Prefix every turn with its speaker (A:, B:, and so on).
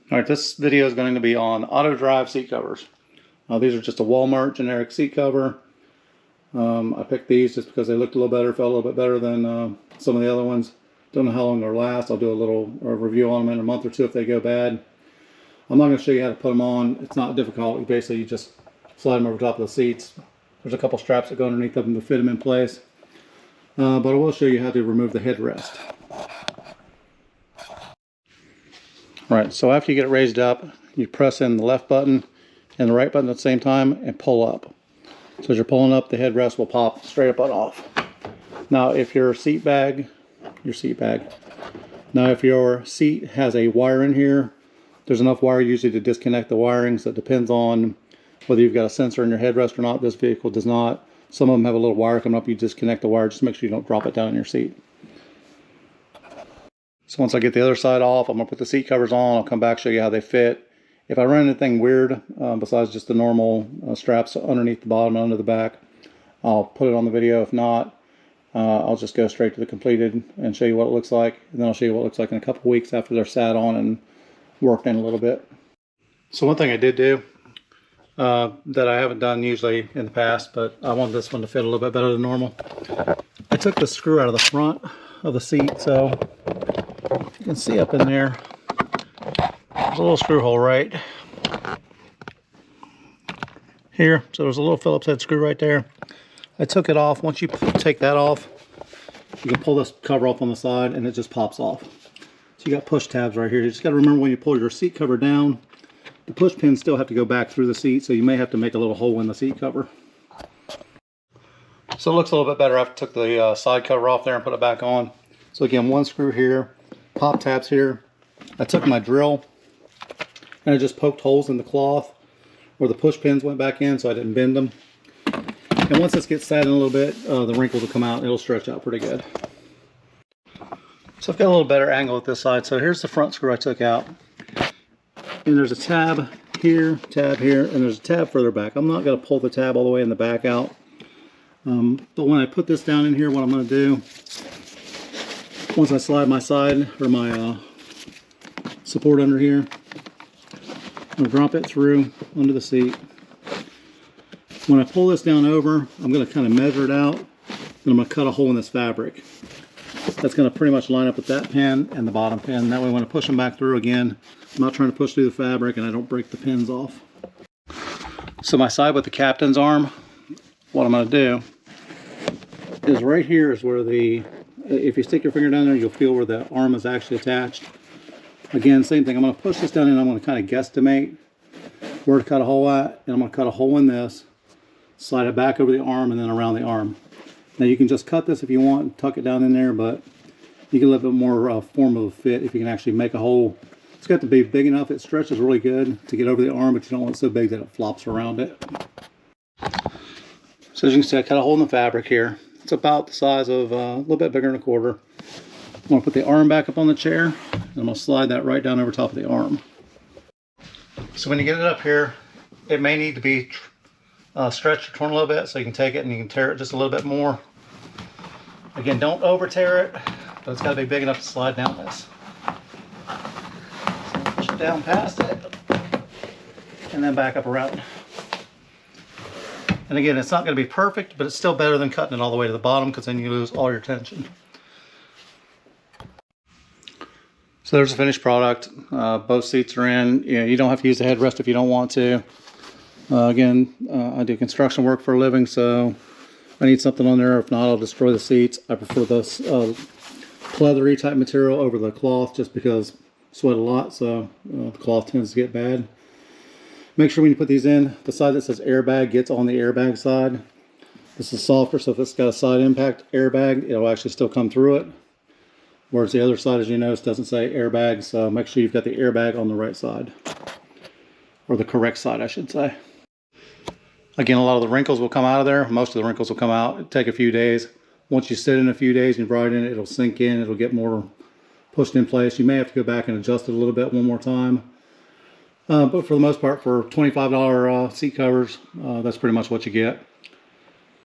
A: All right, this video is going to be on auto drive seat covers. These are just a Walmart generic seat cover. I picked these just because they looked a little better, felt a little bit better than some of the other ones. Don't know how long they'll last. I'll do a little review on them in a month or two if they go bad. I'm not going to show you how to put them on. It's not difficult. You just slide them over top of the seats. There's a couple straps that go underneath them to fit them in place. But I will show you how to remove the headrest. Alright, so after you get it raised up, you press in the left button and the right button at the same time and pull up. So as you're pulling up, the headrest will pop straight up and off. Now if your seat has a wire in here, there's enough wire usually to disconnect the wiring, so it depends on whether you've got a sensor in your headrest or not. This vehicle does not. Some of them have a little wire coming up. You disconnect the wire, just make sure you don't drop it down in your seat. So once I get the other side off, I'm going to put the seat covers on. I'll come back, show you how they fit. If I run anything weird, besides just the normal straps underneath the bottom and under the back, I'll put it on the video. If not, I'll just go straight to the completed and show you what it looks like. And then I'll show you what it looks like in a couple of weeks after they're sat on and worked in a little bit. So one thing I did do that I haven't done usually in the past, but I want this one to fit a little bit better than normal. I took the screw out of the front of the seat, so you can see up in there, there's a little screw hole right here. So there's a little Phillips head screw right there. I took it off. Once you take that off, you can pull this cover off on the side and it just pops off. So you got push tabs right here. You just got to remember when you pull your seat cover down, the push pins still have to go back through the seat, so you may have to make a little hole in the seat cover. So it looks a little bit better after I took the side cover off there and put it back on. So again, one screw here, pop tabs here. I took my drill and I just poked holes in the cloth where the push pins went back in so I didn't bend them. And once this gets sat in a little bit, the wrinkles will come out and it'll stretch out pretty good. So I've got a little better angle at this side. So here's the front screw I took out. And there's a tab here, and there's a tab further back. I'm not going to pull the tab all the way in the back out. But when I put this down in here, what I'm going to do, once I slide my side or my support under here, I'm going to drop it through under the seat. When I pull this down over, I'm going to kind of measure it out, and I'm going to cut a hole in this fabric. That's going to pretty much line up with that pin and the bottom pin. That way when I push them back through again, I'm not trying to push through the fabric and I don't break the pins off. So my side with the captain's arm, what I'm going to do is right here is where if you stick your finger down there, you'll feel where the arm is actually attached. Again, same thing. I'm going to push this down and I'm going to kind of guesstimate where to cut a hole at. And I'm going to cut a hole in this, slide it back over the arm and then around the arm. Now you can just cut this if you want and tuck it down in there, but you get a little bit more form of a fit if you can actually make a hole. It's got to be big enough. It stretches really good to get over the arm, but you don't want it so big that it flops around it. So as you can see, I cut a hole in the fabric here. It's about the size of a little bit bigger than a quarter. I'm going to put the arm back up on the chair, and I'm going to slide that right down over top of the arm. So when you get it up here, it may need to be stretched or torn a little bit, so you can take it and you can tear it just a little bit more. Again, don't over tear it, but it's got to be big enough to slide down this. So push it down past it, and then back up around. And again, it's not going to be perfect, but it's still better than cutting it all the way to the bottom, because then you lose all your tension. So there's the finished product. Both seats are in. You don't have to use the headrest if you don't want to. Again, I do construction work for a living, so I need something on there. If not, I'll destroy the seats. I prefer this pleathery type material over the cloth just because I sweat a lot, so the cloth tends to get bad. Make sure when you put these in, the side that says airbag gets on the airbag side. This is softer, so if it's got a side impact airbag, it'll actually still come through it. Whereas the other side, as you notice, doesn't say airbag, so make sure you've got the airbag on the right side. Or the correct side, I should say. Again, a lot of the wrinkles will come out of there. Most of the wrinkles will come out. It'll take a few days. Once you sit in a few days and you ride in it, it'll sink in. It'll get more pushed in place. You may have to go back and adjust it a little bit one more time. But for the most part, for $25 seat covers, that's pretty much what you get.